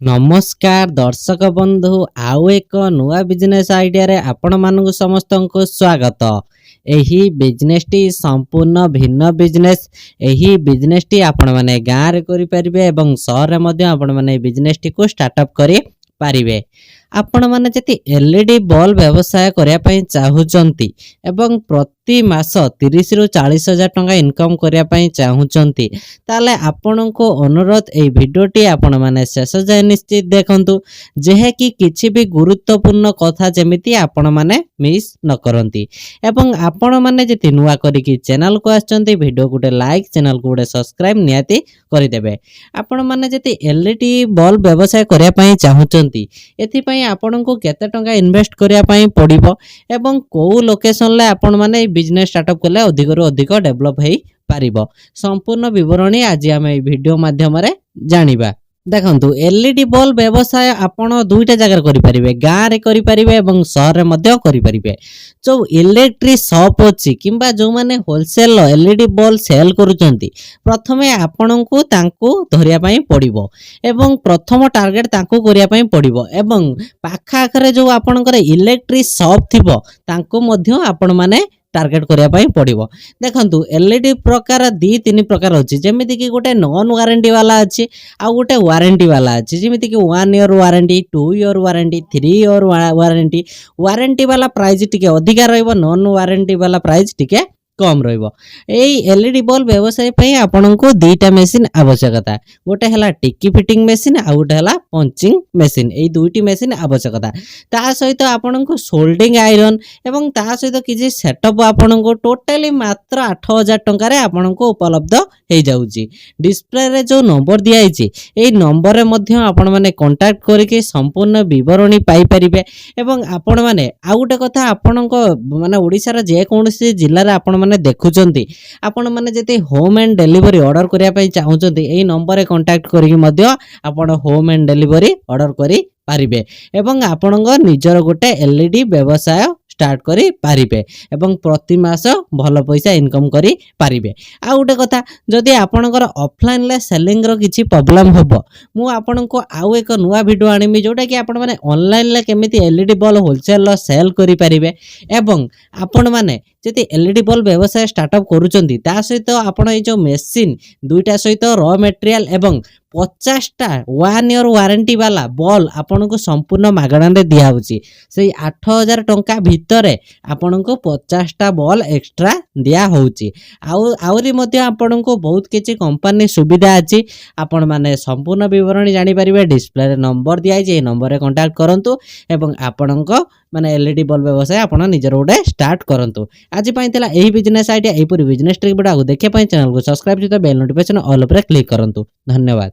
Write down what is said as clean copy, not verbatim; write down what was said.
नमस्कार दर्शक बंधु आउ एक नुआ बिजनेस आइडिया रे आपण मानक समस्त को स्वागत। एही बिजनेस टी संपूर्ण भिन्न बिजनेस। एही बिजनेस टी आपण माने गाँव रे करि परिबे एवं शहर रे मध्ये आपण माने बिजनेस टी को स्टार्टअप करि पारिबे। आपण माने जति एलईडी बल्ब व्यवसाय करिया पई चाहुचंती एवं प्रति मास 30 रु 40 हजार टंका इनकम करिया पई चाहुचंती ताले आपण को अनुरोध ए वीडियोटी आपण माने शेष जाय निश्चित देखंतु जेहे कि किछि भी गुरुत्वपूर्ण कथा जेमिति आपण माने मिस न करंती एवं आपण माने जति नुआ करी कि चैनल को आछंती वीडियो गुटे लाइक चैनल को गुटे सब्सक्राइब नियाती करि देबे। आपण माने जति एलईडी बल्ब व्यवसाय करिया पई चाहुचंती एथि पई आपण को केते टंका इन्वेस्ट करिया पई पड़िबो एवं को लोकेशन ले आपण माने बिजनेस स्टार्टअप करले अधिक रु अधिक डेवलप हेई पारिबो। संपूर्ण विवरणी आज हम ए वीडियो माध्यम रे जानिबा। देखंतु एलईडी बल्ब व्यवसाय आपण दुईटा जगह करि परिबे, गाँ रे करि परिबे एवं शहर रे मध्य करि परिबे। जो इलेक्ट्रिक शॉप अछि किंबा जो माने होलसेल एलईडी बल्ब सेल करूचंती प्रथमे आपण को तांको धरिया पई पड़िबो एवं प्रथम टार्गेट तांको करिया पई पड़िबो एवं पाखा आखरे जो आपणकर इलेक्ट्रिक शॉप थिबो तांको मध्य आपण माने टार्गेट करिया पई पड़िबो। देखंतु एलईडी प्रकार 2-3 प्रकार अछि जेमिति कि गोटे नॉन वारंटी वाला अछि आ गोटे वारंटी वाला अछि जेमिति कि 1 year warranty 2 year warranty 3 year warranty. Warranty वाला प्राइस टिके अधिका रहइबो, नॉन वारंटी वाला प्राइस टिके कम रहिबो। एई एलईडी बल्ब व्यवसाय पई आपन को दुईटा मशीन आवश्यकता, गोटे हला टिकी फिटिंग मशीन आ गोटे हला पंचिंग मशीन। एई दुईटी मशीन आवश्यकता ता सहित आपन को सोल्डिंग आयरन एवं ता सहित किछि सेटअप आपन को टोटली मात्र 8000 टंका रे आपन को उपलब्ध हे जाउची। डिस्प्ले रे जो नंबर दिया हिची एई नंबर रे मध्य आपन माने कांटेक्ट करिके संपूर्ण विवरणी पाई परिबे एवं आपन माने आ गोटे कथा आपन को माने ओडिसा रे जे कोनोसी जिल्ला रे आपन माने देखुचंती आपण माने जति होम एंड डिलीवरी ऑर्डर करिया पई चाहुचंती एई नंबर रे कांटेक्ट करिके मध्य आपण होम एंड डिलीवरी ऑर्डर करि पारिबे एवं आपणक निजर गोटे एलईडी व्यवसाय स्टार्ट करि पारिबे एवं प्रति मास भलो पैसा इनकम करि पारिबे। आ गोटे कथा जदि आपणकर ऑफलाइन ले सेलिंग रो किछि प्रॉब्लम होबो मु आपणको आउ एक नुवा वीडियो आनिमी जोटा कि आपण माने ऑनलाइन ले केमिति एलईडी बल्ब होलसेल लो सेल करि पारिबे एवं आपण माने जति एलईडी बल्ब व्यवसाय स्टार्टअप करूचंती ता सहित आपण ए जो मशीन दुईटा सहित रॉ मटेरियल एवं 50 टा 1 ईयर वारंटी वाला बॉल आपन को संपूर्ण मागणा रे दिया होची। से 8000 टंका भितरे आपन को 50 टा बॉल एक्स्ट्रा दिया होची। आउरी मध्ये आपन को बहुत किछि कंपनी सुविधा अछि। आपन माने संपूर्ण विवरणी जानि परिबे डिस्प्ले रे नंबर दिया जे नंबर रे कांटेक्ट करंतु एवं आपन को माने एलईडी बल्ब व्यवसाय आपन निजर ओडे स्टार्ट करंतु। आज पई तला एही बिजनेस आइडिया एही पूरी बिजनेस ट्रिक वीडियो देखै पई चैनल को सब्सक्राइब जतो बेल नोटिफिकेशन ऑल ऊपर क्लिक करंतु। धन्यवाद।